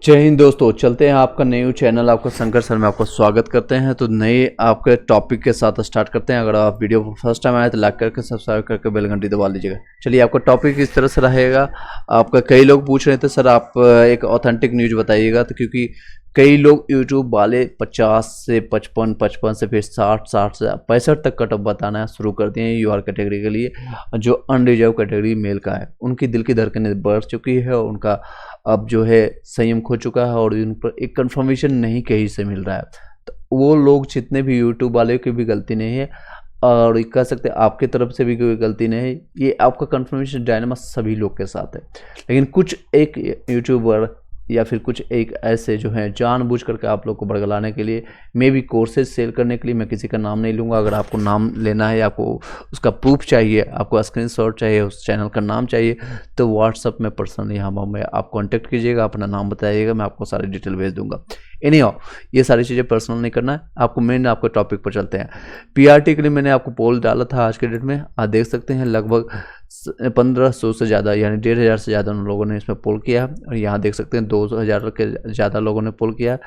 जय हिंद दोस्तों, चलते हैं आपका न्यू चैनल आपका शंकर सर में आपका स्वागत करते हैं। तो नए आपके टॉपिक के साथ स्टार्ट करते हैं। अगर आप वीडियो पर फर्स्ट टाइम आए तो लाइक करके सब्सक्राइब करके बेल घंटी दबा लीजिएगा। चलिए, आपका टॉपिक इस तरह से रहेगा। आपका कई लोग पूछ रहे थे सर आप एक ऑथेंटिक न्यूज बताइएगा, तो क्योंकि कई लोग यूट्यूब वाले 50 से 55, 55 से फिर 60, 60 से 65 तक कट ऑफ बताना शुरू कर दिए हैं यूआर कैटेगरी के लिए, जो अनरिजर्व कैटेगरी मेल का है। उनकी दिल की धड़कनें बढ़ चुकी है और उनका अब जो है संयम खो चुका है और उन पर एक कंफर्मेशन नहीं कहीं से मिल रहा है। तो वो लोग जितने भी यूट्यूब वाले की भी गलती नहीं है और कह सकते हैं आपके तरफ से भी कोई गलती नहीं है, ये आपका कंफर्मेशन डायनामा सभी लोग के साथ है। लेकिन कुछ एक यूट्यूबर या फिर कुछ एक ऐसे जो हैं जानबूझ करके आप लोग को बरगलाने के लिए, मे भी कोर्सेज सेल करने के लिए, मैं किसी का नाम नहीं लूँगा। अगर आपको नाम लेना है, आपको उसका प्रूफ चाहिए, आपको स्क्रीनशॉट चाहिए, उस चैनल का नाम चाहिए, तो व्हाट्सअप में पर्सनली में आप कांटेक्ट कीजिएगा, अपना नाम बताइएगा, मैं आपको सारी डिटेल भेज दूंगा। एनीहाउ, ये सारी चीज़ें पर्सनल नहीं करना है आपको। मेन आपके टॉपिक पर चलते हैं। पीआरटी के लिए मैंने आपको पोल डाला था आज के डेट में, आप देख सकते हैं लगभग 1500 से ज़्यादा यानी 1500 से ज़्यादा उन लोगों ने इसमें पोल किया है। और यहाँ देख सकते हैं 2000 के ज़्यादा लोगों ने पोल किया है।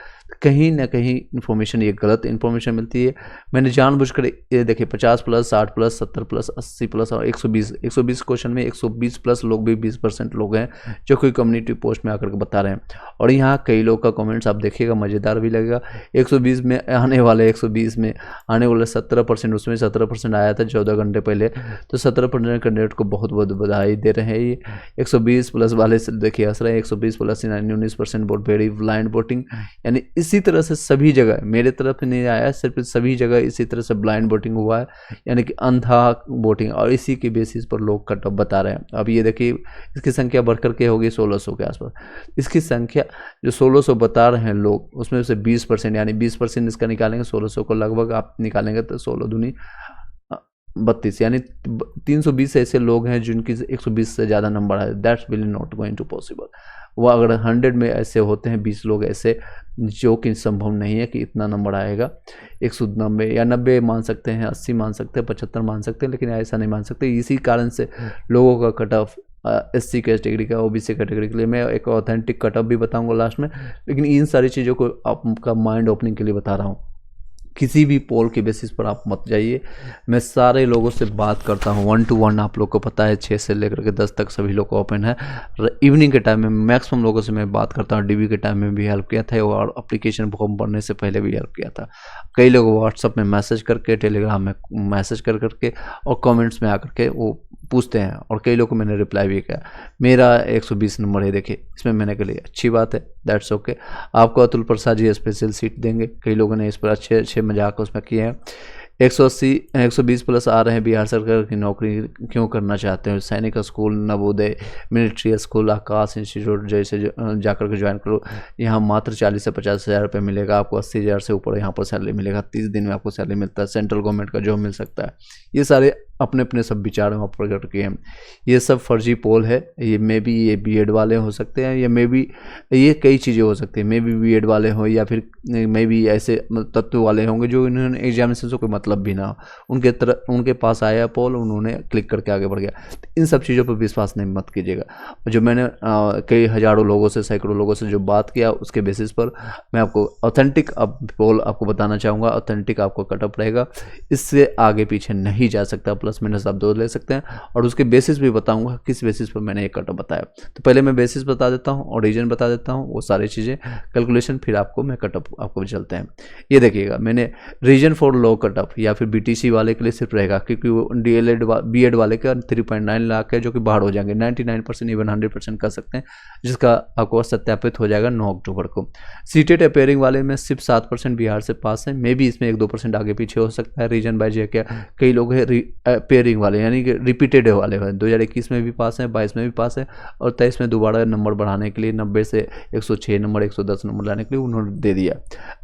कहीं ना कहीं इन्फॉर्मेशन, ये गलत इन्फॉर्मेशन मिलती है। मैंने जानबूझकर ये देखिए 50 प्लस, 60 प्लस, 70 प्लस, 80 प्लस और 120 क्वेश्चन में 120 प्लस लोग भी 20% लोग हैं जो कोई कम्युनिटी पोस्ट में आकर के बता रहे हैं। और यहाँ कई लोग का कमेंट्स आप देखिएगा, मज़ेदार भी लगेगा। 120 में आने वाले 120 में आने वाले 17%, उसमें 17% आया था 14 घंटे पहले। तो 17% कैंडिडेट को बहुत बहुत बधाई दे रहे हैं। ये 120 प्लस वाले से देखिए हंस रहे हैं। 120 plus 19% vote, very blind voting. यानी इसी तरह से सभी जगह, मेरे तरफ नहीं आया, सिर्फ सभी जगह इसी तरह से ब्लाइंड वोटिंग हुआ है, यानी कि अंधा वोटिंग। और इसी के बेसिस पर लोग कट ऑफ बता रहे हैं। अब ये देखिए इसकी संख्या बढ़कर के होगी 1600 के आसपास। इसकी संख्या जो 1600 बता रहे हैं लोग, उसमें से 20% यानी 20% इसका निकालेंगे 1600 को, लगभग आप निकालेंगे तो 16 दूनी 32 यानी 320 ऐसे लोग हैं जिनकी 120 से ज़्यादा नंबर है। That's really not going to possible. वो अगर 100 में ऐसे होते हैं 20 लोग ऐसे, जो कि संभव नहीं है कि इतना नंबर आएगा। 190 या 90 मान सकते हैं, 80 मान सकते हैं, 75 मान सकते हैं, लेकिन ऐसा नहीं मान सकते। इसी कारण से लोगों का कट ऑफ SC कैटेगरी का, OBC कैटेगरी के लिए मैं एक ऑथेंटिक कट ऑफ भी बताऊंगा लास्ट में। लेकिन इन सारी चीज़ों को आपका माइंड ओपनिंग के लिए बता रहा हूँ। किसी भी पोल के बेसिस पर आप मत जाइए। मैं सारे लोगों से बात करता हूँ 1 to 1, आप लोग को पता है 6 से लेकर के 10 तक सभी लोग को ओपन है। इवनिंग के टाइम में मैक्सिमम लोगों से मैं बात करता हूँ। DB के टाइम में भी हेल्प किया था और एप्लीकेशन फॉर्म भरने से पहले भी हेल्प किया था। कई लोग व्हाट्सअप में मैसेज करके, टेलीग्राम में मैसेज कर करके और कमेंट्स में आकर के वो पूछते हैं, और कई लोगों को मैंने रिप्लाई भी किया। मेरा 120 नंबर है, देखिए इसमें मैंने के लिए अच्छी बात है, दैट्स ओके। आपको अतुल प्रसाद जी स्पेशल सीट देंगे। कई लोगों ने इस पर अच्छे अच्छे मजाक उसमें किए हैं। 180 120 प्लस आ रहे हैं। बिहार सरकार की नौकरी क्यों करना चाहते हैं? सैनिक स्कूल, नवोदय, मिलिट्री स्कूल, आकाश इंस्टीट्यूट जैसे जाकर के ज्वाइन करो। यहाँ मात्र 40 से 50 हज़ार रुपये मिलेगा आपको। 80,000 से ऊपर यहाँ पर सैलरी मिलेगा। 30 दिन में आपको सैलरी मिलता है। सेंट्रल गवर्नमेंट का जॉब मिल सकता है। ये सारे अपने अपने सब विचार वहाँ प्रकट किए हैं। ये सब फर्जी पोल है। ये मे बी ये BEd वाले हो सकते हैं, या मे बी ये कई चीज़ें हो सकती हैं। मे बी BEd वाले हों, या फिर मे बी ऐसे तत्व वाले होंगे जो इन्होंने एग्जामिनेशन से कोई मतलब भी ना हो, उनके पास आया पोल, उन्होंने क्लिक करके आगे बढ़ गया। इन सब चीज़ों पर विश्वास नहीं मत कीजिएगा। जो मैंने कई हज़ारों लोगों से, सैकड़ों लोगों से जो बात किया, उसके बेसिस पर मैं आपको ऑथेंटिक पोल आपको बताना चाहूँगा। ऑथेंटिक आपको कटअप रहेगा, इससे आगे पीछे नहीं जा सकता। प्लस माइनस आप 2 ले सकते हैं, और उसके बेसिस भी बताऊंगा किस बेसिस पर मैंने ये कटअप बताया। तो पहले मैं बेसिस बता देता हूं और रीजन बता देता हूं, वो सारी चीज़ें कैलकुलेशन, फिर आपको मैं कटअप आपको भी चलते हैं। ये देखिएगा, मैंने रीजन फॉर लो कटअप या फिर BTC वाले के लिए सिर्फ रहेगा, क्योंकि वो BEd वाले का 3.9 लाख है, जो कि बाहर हो जाएंगे। 99% इवन 100% कर सकते हैं, जिसका आपको सत्यापित हो जाएगा 9 अक्टूबर को। सीटेट अपेयरिंग वाले में सिर्फ 7% बिहार से पास है। मे बी इसमें 1-2% आगे पीछे हो सकता है। रीजन बाय क्या कई लोग हैं पेयरिंग वाले, यानी कि रिपीटेड वाले हैं। 2021 में भी पास है, 22 में भी पास है, और 23 में दोबारा नंबर बढ़ाने के लिए 90 से 106 नंबर, 110 नंबर लाने के लिए उन्होंने दे दिया।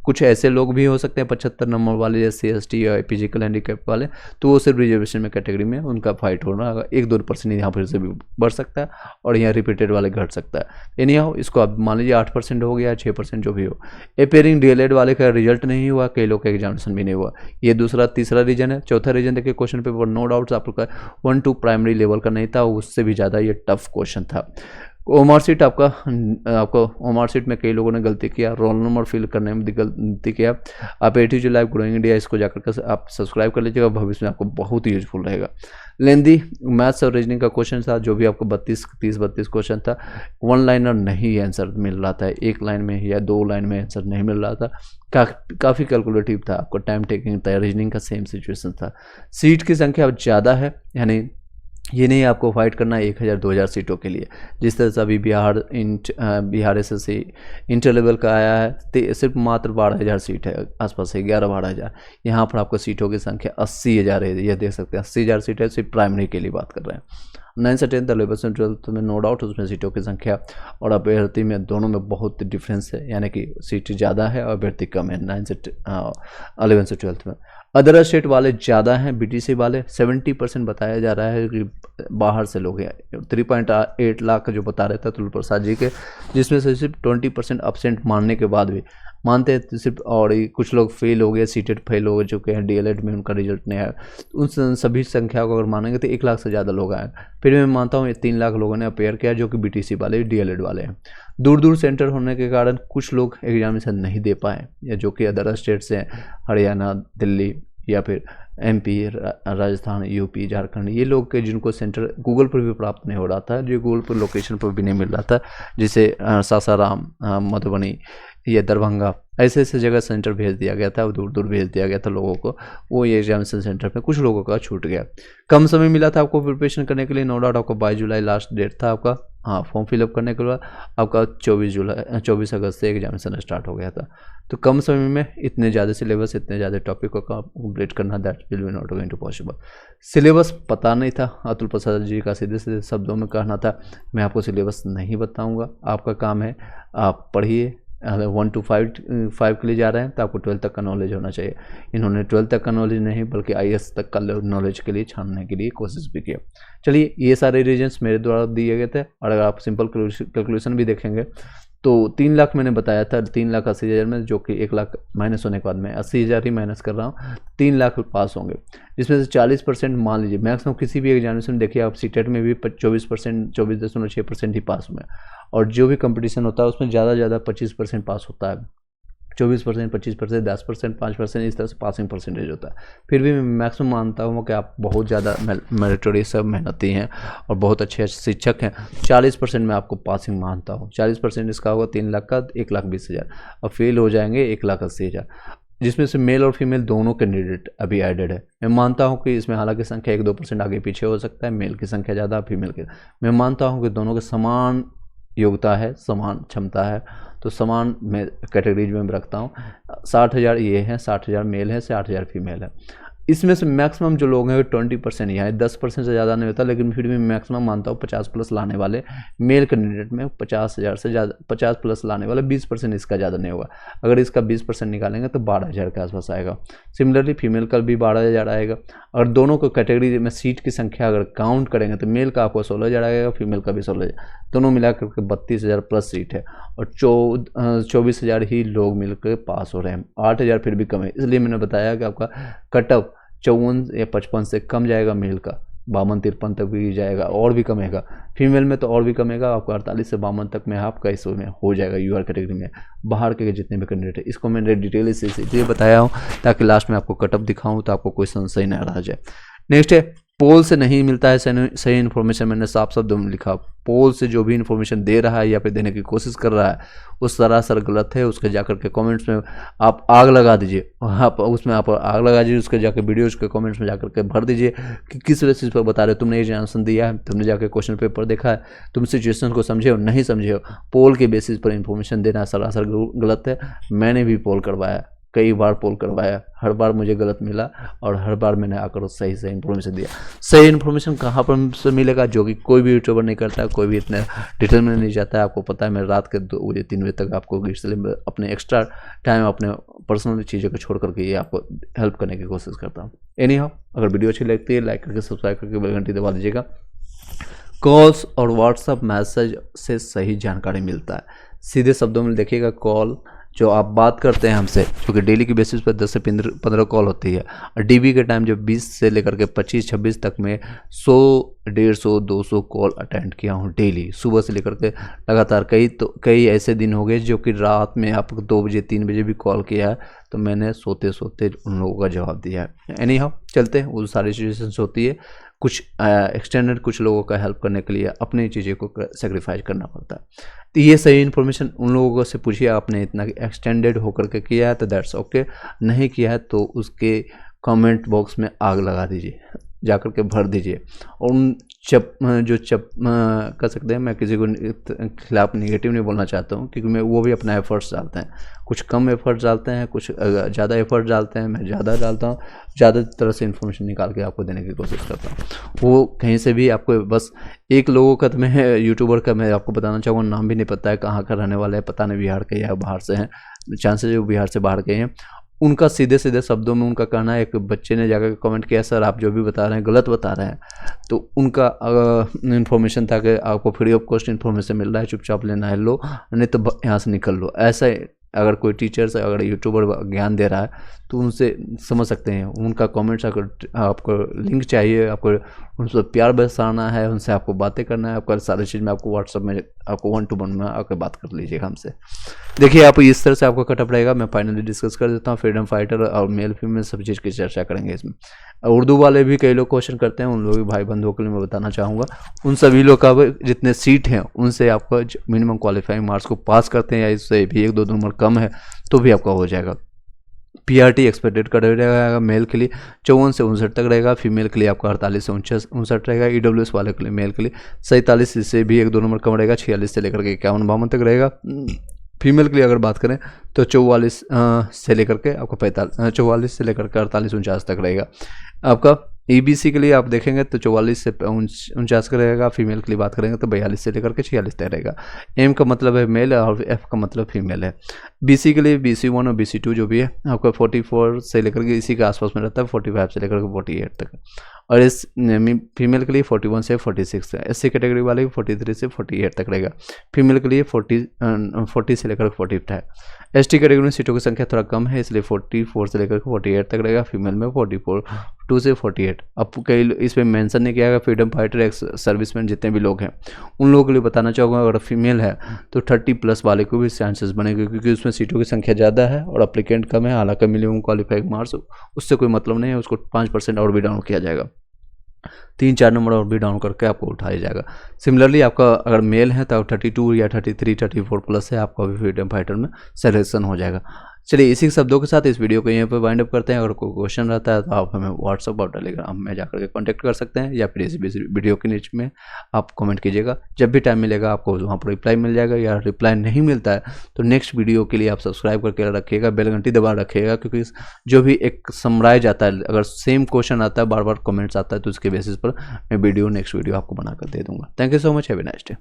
कुछ ऐसे लोग भी हो सकते हैं 75 नंबर वाले, जैसे ST या फिजिकल हैंडीकैप वाले, तो वो सिर्फ रिजर्वेशन में कैटेगरी में उनका फाइट हो रहा है। 1-2% यहाँ फिर से भी बढ़ सकता है, और यहाँ रिपीटेड वाले घट सकता है। यानी हो इसको आप मान लीजिए 8% हो गया, 6% जो भी हो। अपेयरिंग DLED वाले का रिजल्ट नहीं हुआ, कई लोग का एग्जामिनेशन भी नहीं हुआ। ये तीसरा रीजन है। चौथा रीजन देखिए, क्वेश्चन पेपर नो डाउट्स आपका 1-2 प्राइमरी लेवल का नहीं था, उससे भी ज़्यादा ये टफ क्वेश्चन था। ओमआर सीट आपको ओमआर सीट में कई लोगों ने गलती किया, रोल नंबर फिल करने में गलती किया। आप ATG लाइव ग्रोइंग इंडिया इसको जाकर के आप सब्सक्राइब कर लीजिएगा, भविष्य में आपको बहुत ही यूजफुल रहेगा। लेंदी मैथ्स और रीजनिंग का क्वेश्चन था, जो भी आपको 32 क्वेश्चन था, वन लाइनर नहीं आंसर मिल रहा था, एक लाइन में या 2 लाइन में आंसर नहीं मिल रहा था, काफ़ी कैलकुलेटिव था, आपको टाइम टेकिंग था। रीजनिंग का सेम सिचुएशन था। सीट की संख्या अब ज़्यादा है, यानी ये नहीं आपको फाइट करना है 1000-2000 सीटों के लिए। जिस तरह से अभी बिहार SSC इंटर लेवल का आया है, सिर्फ मात्र 12,000 सीट है, आसपास है 11-12,000। यहाँ पर आपको सीटों की संख्या 80,000 है, यह देख सकते हैं 80,000 सीट है, सिर्फ प्राइमरी के लिए बात कर रहे हैं। 9 से 10 11 से 12 में नो डाउट उसमें सीटों की संख्या और अभ्यर्थी में दोनों में बहुत डिफरेंस है, यानी कि सीट ज़्यादा है और अभ्यर्थी कम है 11 से 12 में। अदर स्टेट वाले ज़्यादा हैं, BTC वाले 70% बताया जा रहा है कि बाहर से लोग हैं। 3.8 लाख जो बता रहे थे अतुल प्रसाद जी के, जिसमें से सिर्फ 20% absent मानने के बाद भी मानते हैं सिर्फ, और कुछ लोग फेल हो गए, सीटेड फेल हो चुके हैं, DLED में उनका रिजल्ट नहीं आया। उन सभी संख्या को अगर मानेंगे तो 1 लाख से ज़्यादा लोग आए। फिर मैं मानता हूँ 3 लाख लोगों ने अपेयर किया, जो कि BTC वाले DLED वाले हैं। दूर सेंटर होने के कारण कुछ लोग एग्जामिनेशन नहीं दे पाए, या जो कि अदर स्टेट से हरियाणा, दिल्ली या फिर MP, राजस्थान, UP, झारखंड, ये लोग के जिनको सेंटर गूगल पर भी प्राप्त नहीं हो रहा था, जो गूगल पर लोकेशन पर भी नहीं मिल रहा था, जिसे सासाराम, मधुबनी या दरभंगा ऐसे जगह सेंटर भेज दिया गया था, दूर भेज दिया गया था लोगों को। वो ये एग्जामिनेशन सेंटर में कुछ लोगों का छूट गया। कम समय मिला था आपको प्रिपरेशन करने के लिए, नो डाउट। आपको 22 जुलाई लास्ट डेट था आपका, फॉर्म फिलअप करने के बाद आपका 24 अगस्त से एग्जामिनेशन स्टार्ट हो गया था। तो कम समय में इतने ज़्यादा सिलेबस, इतने ज़्यादा टॉपिक को कंप्लीट करना, that will be not going to possible. Syllabus पता नहीं था, अतुल प्रसाद जी का सीधे शब्दों में कहना था, मैं आपको सिलेबस नहीं बताऊंगा, आपका काम है आप पढ़िए। 1 to 5 के लिए जा रहे हैं तो आपको 12 तक का नॉलेज होना चाहिए। इन्होंने 12 तक का नॉलेज नहीं बल्कि IAS तक का नॉलेज के लिए छानने के लिए कोशिश भी किया। चलिए, ये सारे रीजन्स मेरे द्वारा दिए गए थे, और अगर आप सिंपल कैलकुलेशन भी देखेंगे तो 3 लाख मैंने बताया था, 3,80,000 में, जो कि 1 लाख माइनस होने के बाद मैं 80,000 ही माइनस कर रहा हूँ, 3 लाख पास होंगे। जिसमें से 40% मान लीजिए, मैक्सिमम किसी भी एग्जामिनेशन देखिए आप, सीटेट में भी 24.6% ही पास हुए, और जो भी कंपटीशन होता है उसमें ज़्यादा 25% पास होता है। 24%, 25%, 10%, 5%, इस तरह से पासिंग परसेंटेज होता है। फिर भी मैं मैक्सिमम मानता हूँ कि आप बहुत ज़्यादा मेरिटोरियस सब मेहनती हैं और बहुत अच्छे शिक्षक हैं। 40% मैं आपको पासिंग मानता हूँ। 40% इसका होगा 3 लाख का 1,20,000, और फेल हो जाएंगे 1,80,000, जिसमें से मेल और फीमेल दोनों कैंडिडेट अभी एडेड है। मैं मानता हूं कि इसमें हालांकि संख्या 1-2% आगे पीछे हो सकता है, मेल की संख्या ज़्यादा, फीमेल की। मैं मानता हूं कि दोनों के समान योग्यता है, समान क्षमता है, तो समान मैं कैटेगरीज में रखता हूँ। 60,000 ये हैं, 60,000 मेल है, 60,000 फीमेल है। इसमें से मैक्सिमम जो लोग हैं 20% ही है, 10% से ज़्यादा नहीं होता, लेकिन फिर भी मैक्सिमम मानता हूँ 50+ लाने वाले मेल कैंडिडेट में 50,000 से ज़्यादा, 50+ लाने वाले 20% इसका ज़्यादा नहीं होगा। अगर इसका 20% निकालेंगे तो 12,000 के आसपास आएगा। सिमिलरली फीमेल का भी 12,000 आएगा। और दोनों को कैटेगरी में सीट की संख्या अगर काउंट करेंगे तो मेल का आपको 16,000 आएगा, फीमेल का भी 16,000, दोनों मिलाकर के 32,000+ सीट है, और 24,000 ही लोग मिलकर पास हो रहे हैं। 8,000 फिर भी कम है, इसलिए मैंने बताया कि आपका कट ऑफ 54 या 55 से कम जाएगा, मेल का 52-53 तक भी जाएगा, और भी कमेगा। फीमेल में तो और भी कमेगा, आपको 48 से 52 तक में आपका इसमें हो जाएगा यूआर कैटेगरी में, बाहर के जितने भी कैंडिडेट है। इसको मैंने डिटेल से इसलिए बताया हूँ ताकि लास्ट में आपको कट ऑफ दिखाऊँ तो आपको कोई संशय न रह जाए। नेक्स्ट है, पोल से नहीं मिलता है सही इन्फॉर्मेशन। मैंने साफ शब्दों में लिखा, पोल से जो भी इन्फॉर्मेशन दे रहा है या फिर देने की कोशिश कर रहा है वो सरासर गलत है। उसके जाकर के कमेंट्स में आप आग लगा दीजिए, आप उसमें आप आग लगा दीजिए, उसके जाकर वीडियोज के कमेंट्स में जाकर के भर दीजिए कि किस बेसिस पर बता रहे हो, तुमने ये आंसर दिया है, तुमने जाकर क्वेश्चन पेपर देखा है, तुम सिचुएशन को समझे हो नहीं समझे हो। पोल के बेसिस पर इन्फॉर्मेशन देना सरासर गलत है। मैंने भी पोल करवाया, कई बार पोल करवाया, हर बार मुझे गलत मिला और हर बार मैंने आकर सही इन्फॉर्मेशन दिया। सही इन्फॉर्मेशन कहाँ पर से मिलेगा, जो कि कोई भी यूट्यूबर नहीं करता, कोई भी इतने डिटेल में नहीं जाता है। आपको पता है मैं रात के 2 बजे 3 बजे तक आपको इसलिए अपने एक्स्ट्रा टाइम अपने पर्सनल चीज़ों को छोड़ करके ये आपको हेल्प करने की कोशिश करता हूँ। एनी हाउ, अगर वीडियो अच्छी लगती है लाइक करके सब्सक्राइब करके बेल घंटी दबा दीजिएगा। कॉल्स और व्हाट्सअप मैसेज से सही जानकारी मिलता है, सीधे शब्दों में देखिएगा, कॉल जो आप बात करते हैं हमसे, क्योंकि डेली की बेसिस पर 10 से 15 कॉल होती है, और डीबी के टाइम जब 20 से लेकर के 25-26 तक में 100, 150, 200 कॉल अटेंड किया हूँ डेली, सुबह से लेकर के लगातार। कई ऐसे दिन हो गए जो कि रात में आपको 2 बजे 3 बजे भी कॉल किया है, तो मैंने सोते सोते उन लोगों का जवाब दिया है। एनी हाउ चलते हैं, वो सारी सिचुएशंस होती है, कुछ एक्सटेंडेड कुछ लोगों का हेल्प करने के लिए अपनी चीज़ें को सेक्रीफाइस करना पड़ता है। तो ये सही इन्फॉर्मेशन उन लोगों से पूछिए, आपने इतना एक्सटेंडेड होकर के किया है तो दैट्स ओके, नहीं किया है तो उसके कमेंट बॉक्स में आग लगा दीजिए, जाकर के भर दीजिए। और उन कर सकते हैं, मैं किसी को खिलाफ निगेटिव नहीं बोलना चाहता हूँ, क्योंकि मैं वो भी अपना एफर्ट्स डालते हैं, कुछ कम एफर्ट्स डालते हैं, कुछ ज़्यादा एफर्ट्स डालते हैं, मैं ज़्यादा डालता हूँ, ज़्यादा तरह से इन्फॉर्मेशन निकाल के आपको देने की कोशिश करता हूँ। वो कहीं से भी आपको बस एक लोगों का मैं यूट्यूबर का मैं आपको बताना चाहूँगा, नाम भी नहीं पता है, कहाँ का रहने वाला है पता नहीं, बिहार के या बाहर से हैं, चांसेस वो बिहार से बाहर के हैं। उनका सीधे सीधे शब्दों में उनका कहना है, एक बच्चे ने जाकर कमेंट किया, सर आप जो भी बता रहे हैं गलत बता रहे हैं। तो उनका इन्फॉर्मेशन था कि आपको फ्री ऑफ कॉस्ट इन्फॉर्मेशन मिल रहा है, चुपचाप लेना है लो, नहीं तो यहाँ से निकल लो। ऐसा अगर कोई टीचर्स अगर यूट्यूबर ज्ञान दे रहा है तो उनसे समझ सकते हैं, उनका कमेंट्स अगर आपको लिंक चाहिए, आपको उनसे प्यार बरसाना है, उनसे आपको बातें करना है, आपका सारी चीज़ में आपको व्हाट्सअप में आपको 1-to-1 में आकर बात कर लीजिएगा हमसे। देखिए आप इस तरह से आपको कटअप रहेगा। मैं फाइनली डिस्कस कर देता हूँ, फ्रीडम फाइटर और मेल फीमेल सब चीज़ की चर्चा करेंगे इसमें। उर्दू वाले भी कई लोग क्वेश्चन करते हैं, उन लोग भी भाई बंधुओं के लिए मैं बताना चाहूँगा, उन सभी लोग का जितने सीट हैं उनसे आपका मिनिमम क्वालिफाइंग मार्क्स को पास करते हैं या इससे भी 1-2 नंबर कम है तो भी आपका हो जाएगा। पीआरटी एक्सपेक्टेड का रहेगा मेल के लिए 54 से 59 तक रहेगा, फीमेल के लिए आपका 48 से 59 रहेगा, ईडब्ल्यूएस वाले के लिए मेल के लिए 47 से भी 1-2 नंबर कम रहेगा, 46 से लेकर के 51-52 तक रहेगा। फीमेल के लिए अगर बात करें तो 44 से लेकर के आपको 44 से लेकर के 48-49 तक रहेगा। आपका ईबीसी के लिए आप देखेंगे तो 44 से 49 का रहेगा, फीमेल के लिए बात करेंगे तो 42 से लेकर के 46 तक रहेगा। एम का मतलब है मेल और एफ का मतलब फीमेल है। बीसी के लिए BC1 और BC2 जो भी है आपका 44 से लेकर के इसी के आसपास में रहता है, 45 से लेकर के 48 तक। और इस फीमेल के लिए 41 से 46 है। एससी कैटेगरी वाले 43 से 48 तक रहेगा, फीमेल के लिए 40 से लेकर 40 है। एसटी कैटेगरी में सीटों की संख्या थोड़ा कम है, इसलिए 44 से लेकर 48 तक रहेगा, फीमेल में 42 से 48। अब कई इसमें मेंशन नहीं किया गया, फ्रीडम फाइटर एक्स सर्विसमैन जितने भी लोग हैं उन लोगों के लिए बताना चाहूँगा, अगर फीमेल है तो 30+ वाले को भी चांसेस बनेंगे, क्योंकि उसमें सीटों की संख्या ज़्यादा है और अप्लीकेंट कम है। हालांकि मिनिमम क्वालिफाइंग मार्क्स उससे कोई मतलब नहीं है, उसको 5% और भी डाउन किया जाएगा, 3-4 नंबर और भी डाउन करके आपको उठाया जाएगा। सिमिलरली आपका अगर मेल है तो 32 या 33, 34 प्लस है, आपका भी फ्रीडम फाइटर में सिलेक्शन हो जाएगा। चलिए इसी शब्दों के साथ इस वीडियो को यहीं पर वाइंड अप करते हैं। अगर कोई क्वेश्चन रहता है तो आप हमें व्हाट्सअप और टेलीग्राम में जाकर के कॉन्टैक्ट कर सकते हैं, या फिर इस वीडियो के नीचे में आप कमेंट कीजिएगा। जब भी टाइम मिलेगा आपको वहाँ पर रिप्लाई मिल जाएगा, या रिप्लाई नहीं मिलता है तो नेक्स्ट वीडियो के लिए आप सब्सक्राइब करके रखिएगा, बेल घंटी दबा रखिएगा, क्योंकि जो भी एक समराइज आता है, अगर सेम क्वेश्चन आता है, बार बार कमेंट्स आता है, तो उसके बेसिस पर मैं नेक्स्ट वीडियो आपको बनाकर दे दूँगा। Thank you so much, have a nice day.